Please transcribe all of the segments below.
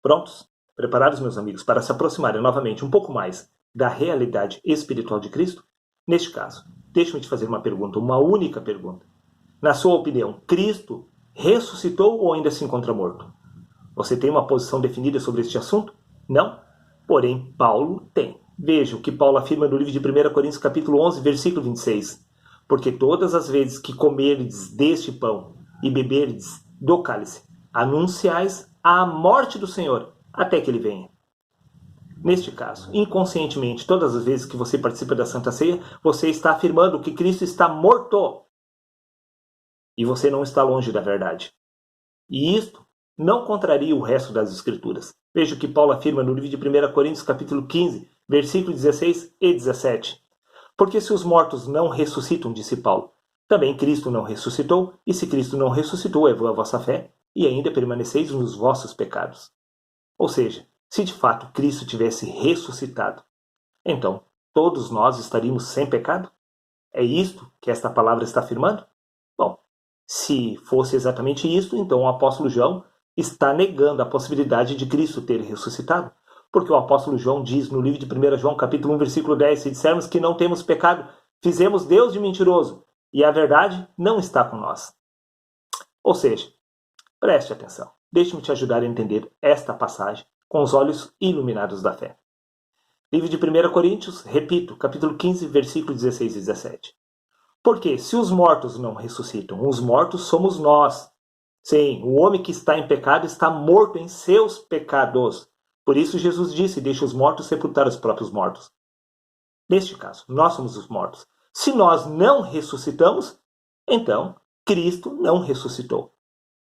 Prontos? Preparados, meus amigos, para se aproximarem novamente um pouco mais da realidade espiritual de Cristo? Neste caso, deixe-me te fazer uma pergunta, uma única pergunta. Na sua opinião, Cristo ressuscitou ou ainda se encontra morto? Você tem uma posição definida sobre este assunto? Não? Porém, Paulo tem. Veja o que Paulo afirma no livro de 1 Coríntios capítulo 11, versículo 26. Porque todas as vezes que comerdes deste pão e beberdes do cálice, anunciais a morte do Senhor até que ele venha. Neste caso, inconscientemente, todas as vezes que você participa da Santa Ceia, você está afirmando que Cristo está morto. E você não está longe da verdade. E isto não contraria o resto das Escrituras. Veja o que Paulo afirma no livro de 1 Coríntios capítulo 15, versículos 16 e 17. Porque se os mortos não ressuscitam, disse Paulo, também Cristo não ressuscitou, e se Cristo não ressuscitou, é vã a vossa fé, e ainda permaneceis nos vossos pecados. Ou seja, se de fato Cristo tivesse ressuscitado, então todos nós estaríamos sem pecado? É isto que esta palavra está afirmando? Bom, se fosse exatamente isso, então o apóstolo João está negando a possibilidade de Cristo ter ressuscitado. Porque o apóstolo João diz no livro de 1 João, capítulo 1, versículo 10, se dissermos que não temos pecado, fizemos Deus de mentiroso, e a verdade não está com nós. Ou seja, preste atenção. Deixe-me te ajudar a entender esta passagem com os olhos iluminados da fé. Livro de 1 Coríntios, repito, capítulo 15, versículo 16 e 17. Porque se os mortos não ressuscitam, os mortos somos nós. Sim, o homem que está em pecado está morto em seus pecados. Por isso Jesus disse, deixa os mortos sepultar os próprios mortos. Neste caso, nós somos os mortos. Se nós não ressuscitamos, então Cristo não ressuscitou.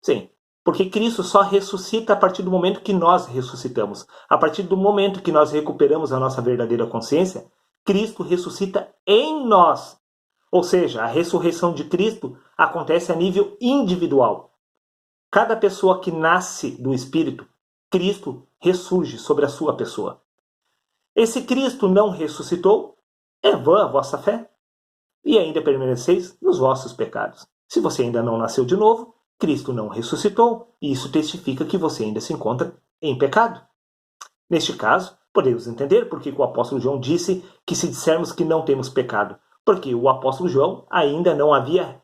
Sim, porque Cristo só ressuscita a partir do momento que nós ressuscitamos. A partir do momento que nós recuperamos a nossa verdadeira consciência, Cristo ressuscita em nós. Ou seja, a ressurreição de Cristo acontece a nível individual. Cada pessoa que nasce do Espírito, Cristo ressurge sobre a sua pessoa. Esse Cristo não ressuscitou, é vã a vossa fé, e ainda permaneceis nos vossos pecados. Se você ainda não nasceu de novo, Cristo não ressuscitou, e isso testifica que você ainda se encontra em pecado. Neste caso, podemos entender por que o apóstolo João disse que se dissermos que não temos pecado, porque o apóstolo João ainda não havia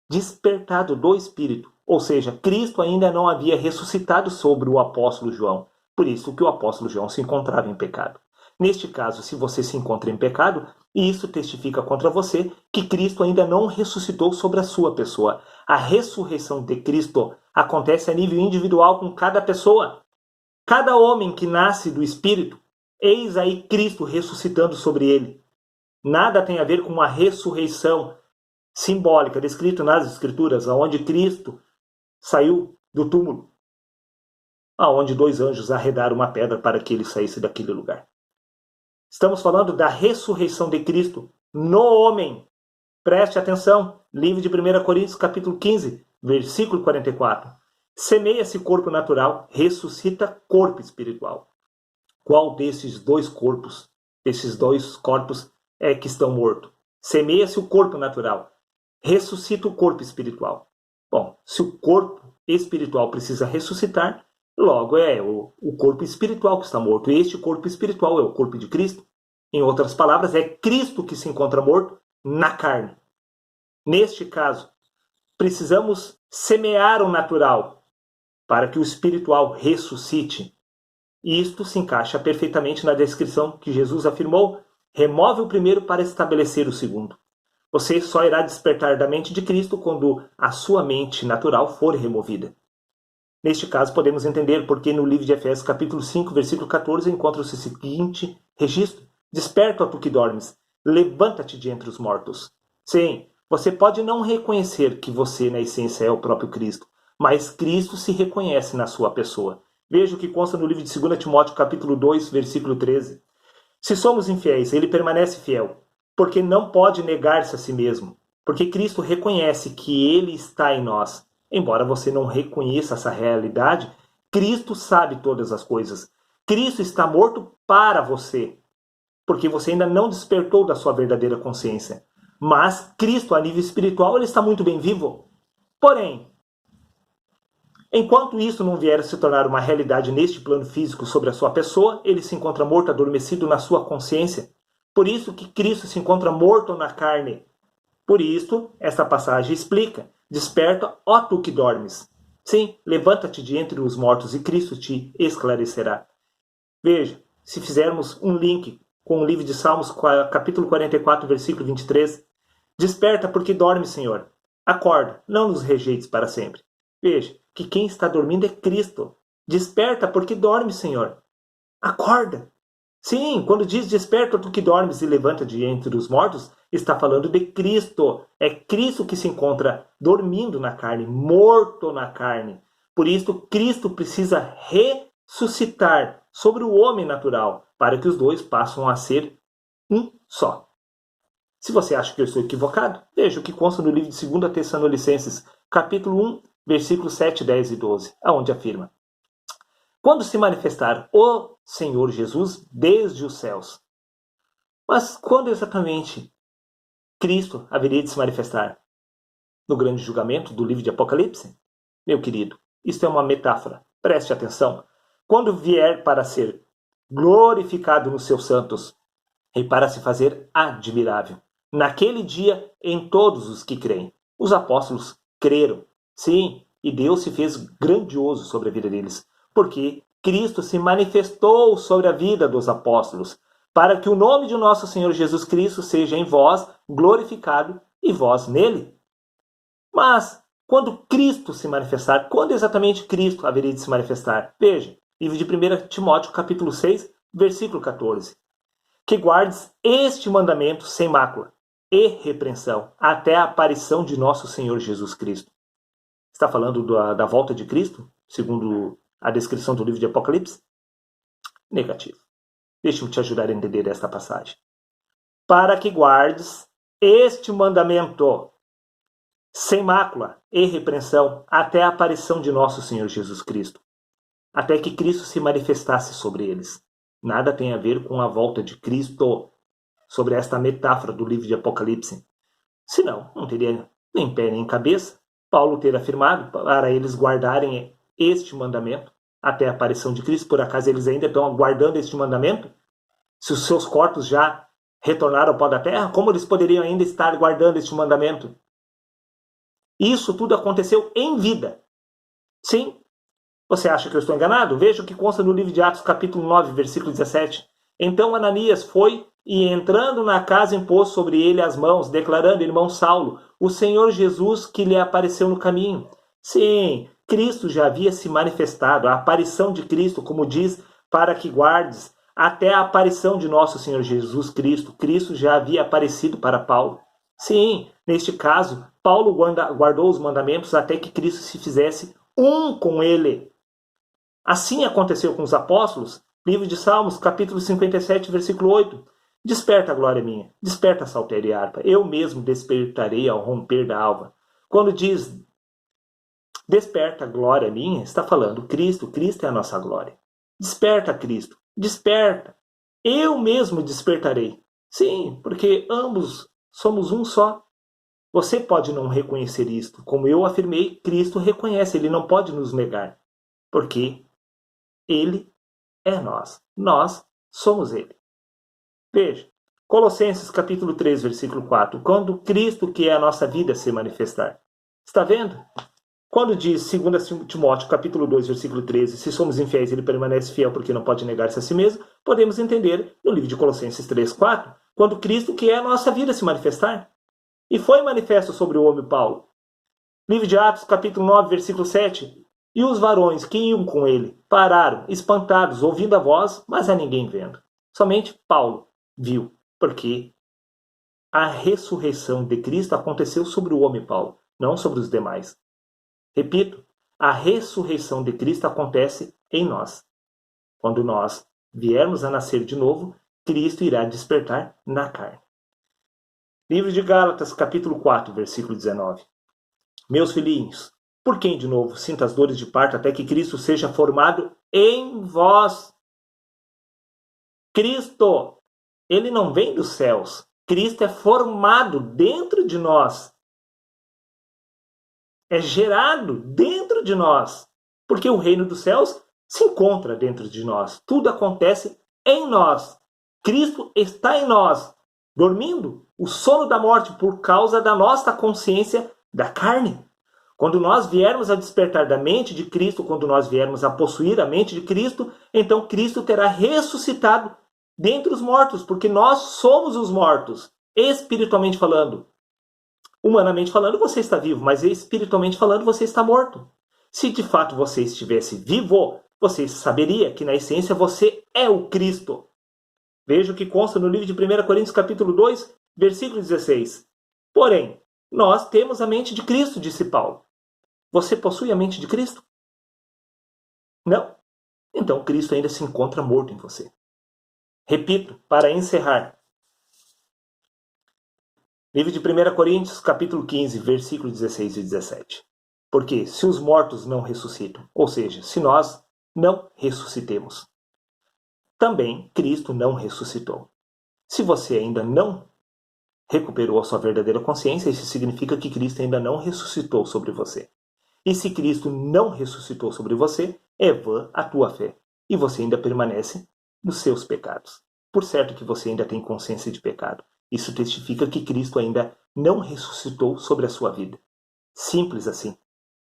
despertado do Espírito, ou seja, Cristo ainda não havia ressuscitado sobre o apóstolo João. Por isso que o apóstolo João se encontrava em pecado. Neste caso, se você se encontra em pecado, isso testifica contra você que Cristo ainda não ressuscitou sobre a sua pessoa. A ressurreição de Cristo acontece a nível individual com cada pessoa. Cada homem que nasce do Espírito, eis aí Cristo ressuscitando sobre ele. Nada tem a ver com uma ressurreição simbólica, descrito nas Escrituras, onde Cristo saiu do túmulo, aonde 2 anjos arredaram uma pedra para que ele saísse daquele lugar. Estamos falando da ressurreição de Cristo no homem. Preste atenção, livro de 1 Coríntios, capítulo 15, versículo 44. Semeia-se corpo natural, ressuscita corpo espiritual. Qual desses dois corpos, é que estão mortos? Semeia-se o corpo natural, ressuscita o corpo espiritual. Bom, se o corpo espiritual precisa ressuscitar, logo é o corpo espiritual que está morto. E este corpo espiritual é o corpo de Cristo. Em outras palavras, é Cristo que se encontra morto na carne. Neste caso, precisamos semear o natural para que o espiritual ressuscite. E isto se encaixa perfeitamente na descrição que Jesus afirmou: remove o primeiro para estabelecer o segundo. Você só irá despertar da mente de Cristo quando a sua mente natural for removida. Neste caso, podemos entender porque no livro de Efésios, capítulo 5, versículo 14, encontra-se o seguinte registro: desperta, ó tu que dormes, levanta-te de entre os mortos. Sim, você pode não reconhecer que você, na essência, é o próprio Cristo, mas Cristo se reconhece na sua pessoa. Veja o que consta no livro de 2 Timóteo, capítulo 2, versículo 13. Se somos infiéis, ele permanece fiel, porque não pode negar-se a si mesmo, porque Cristo reconhece que ele está em nós. Embora você não reconheça essa realidade, Cristo sabe todas as coisas. Cristo está morto para você, porque você ainda não despertou da sua verdadeira consciência. Mas Cristo, a nível espiritual, ele está muito bem vivo. Porém, Enquanto isso não vier a se tornar uma realidade neste plano físico sobre a sua pessoa, ele se encontra morto, adormecido na sua consciência. Por isso que Cristo se encontra morto na carne. Por isso, esta passagem explica: desperta, ó tu que dormes. Sim, levanta-te de entre os mortos e Cristo te esclarecerá. Veja, se fizermos um link com o livro de Salmos, capítulo 44, versículo 23, desperta porque dorme, Senhor. Acorda, não nos rejeites para sempre. Veja, que quem está dormindo é Cristo. Desperta porque dorme, Senhor. Acorda. Sim, quando diz desperta tu que dormes e levanta de entre os mortos, está falando de Cristo. É Cristo que se encontra dormindo na carne, morto na carne. Por isso, Cristo precisa ressuscitar sobre o homem natural, para que os dois passem a ser um só. Se você acha que eu estou equivocado, veja o que consta no livro de 2 Tessalonicenses, capítulo 1, versículos 7, 10 e 12, aonde afirma: quando se manifestar o Senhor Jesus desde os céus. Mas quando exatamente Cristo haveria de se manifestar? No grande julgamento do livro de Apocalipse? Meu querido, isto é uma metáfora. Preste atenção. Quando vier para ser glorificado nos seus santos e para se fazer admirável. Naquele dia, em todos os que creem. Os apóstolos creram. Sim, e Deus se fez grandioso sobre a vida deles. Porque Cristo se manifestou sobre a vida dos apóstolos, para que o nome de nosso Senhor Jesus Cristo seja em vós glorificado e vós nele. Mas, quando Cristo se manifestar, quando exatamente Cristo haveria de se manifestar? Veja, livro de 1 Timóteo, capítulo 6, versículo 14. Que guardes este mandamento sem mácula e repreensão, até a aparição de nosso Senhor Jesus Cristo. Está falando da volta de Cristo, segundo a descrição do livro de Apocalipse? Negativo. Deixa-me te ajudar a entender esta passagem. Para que guardes este mandamento sem mácula e repreensão, até a aparição de nosso Senhor Jesus Cristo. Até que Cristo se manifestasse sobre eles. Nada tem a ver com a volta de Cristo, sobre esta metáfora do livro de Apocalipse. Senão, não teria nem pé nem cabeça Paulo ter afirmado para eles guardarem este mandamento até a aparição de Cristo. Por acaso eles ainda estão guardando este mandamento? Se os seus corpos já retornaram ao pó da terra, como eles poderiam ainda estar guardando este mandamento? Isso tudo aconteceu em vida. Sim. Você acha que eu estou enganado? Veja o que consta no livro de Atos, capítulo 9, versículo 17. Então Ananias foi e, entrando na casa, impôs sobre ele as mãos, declarando: irmão Saulo, o Senhor Jesus que lhe apareceu no caminho. Sim, Cristo já havia se manifestado, a aparição de Cristo, como diz, para que guardes até a aparição de nosso Senhor Jesus Cristo. Cristo já havia aparecido para Paulo. Sim, neste caso, Paulo guardou os mandamentos até que Cristo se fizesse um com ele. Assim aconteceu com os apóstolos. Livro de Salmos, capítulo 57, versículo 8. Desperta, glória minha, desperta, saltério e harpa. Eu mesmo despertarei ao romper da alva. Quando diz desperta, glória minha, está falando Cristo. Cristo é a nossa glória. Desperta, Cristo. Desperta. Eu mesmo despertarei. Sim, porque ambos somos um só. Você pode não reconhecer isto. Como eu afirmei, Cristo reconhece. Ele não pode nos negar. Porque Ele é nós. Nós somos Ele. Veja, Colossenses capítulo 3, versículo 4. Quando Cristo, que é a nossa vida, se manifestar. Está vendo? Quando diz 2 Timóteo capítulo 2, versículo 13, se somos infiéis, ele permanece fiel porque não pode negar-se a si mesmo, podemos entender no livro de Colossenses 3, 4, quando Cristo, que é a nossa vida, se manifestar. E foi manifesto sobre o homem Paulo. Livro de Atos capítulo 9, versículo 7. E os varões que iam com ele pararam, espantados, ouvindo a voz, mas a ninguém vendo. Somente Paulo viu, porque a ressurreição de Cristo aconteceu sobre o homem Paulo, não sobre os demais. Repito, a ressurreição de Cristo acontece em nós. Quando nós viermos a nascer de novo, Cristo irá despertar na carne. Livro de Gálatas, capítulo 4, versículo 19. Meus filhinhos, por quem de novo sinta as dores de parto até que Cristo seja formado em vós? Cristo, ele não vem dos céus. Cristo é formado dentro de nós. É gerado dentro de nós. Porque o reino dos céus se encontra dentro de nós. Tudo acontece em nós. Cristo está em nós, dormindo o sono da morte por causa da nossa consciência da carne. Quando nós viermos a despertar da mente de Cristo, quando nós viermos a possuir a mente de Cristo, então Cristo terá ressuscitado dentre os mortos, porque nós somos os mortos, espiritualmente falando. Humanamente falando, você está vivo, mas espiritualmente falando, você está morto. Se de fato você estivesse vivo, você saberia que na essência você é o Cristo. Veja o que consta no livro de 1 Coríntios capítulo 2, versículo 16. Porém, nós temos a mente de Cristo, disse Paulo. Você possui a mente de Cristo? Não? Então Cristo ainda se encontra morto em você. Repito, para encerrar. Livro de 1 Coríntios, capítulo 15, versículos 16 e 17. Porque se os mortos não ressuscitam, ou seja, se nós não ressuscitemos, também Cristo não ressuscitou. Se você ainda não recuperou a sua verdadeira consciência, isso significa que Cristo ainda não ressuscitou sobre você. E se Cristo não ressuscitou sobre você, é vã a tua fé. E você ainda permanece nos seus pecados. Por certo que você ainda tem consciência de pecado. Isso testifica que Cristo ainda não ressuscitou sobre a sua vida. Simples assim.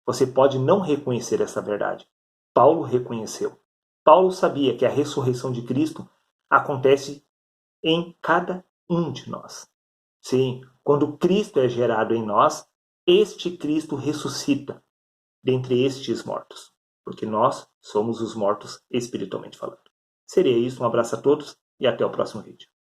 Você pode não reconhecer essa verdade. Paulo reconheceu. Paulo sabia que a ressurreição de Cristo acontece em cada um de nós. Sim, quando Cristo é gerado em nós, este Cristo ressuscita dentre estes mortos, porque nós somos os mortos espiritualmente falando. Seria isso, um abraço a todos e até o próximo vídeo.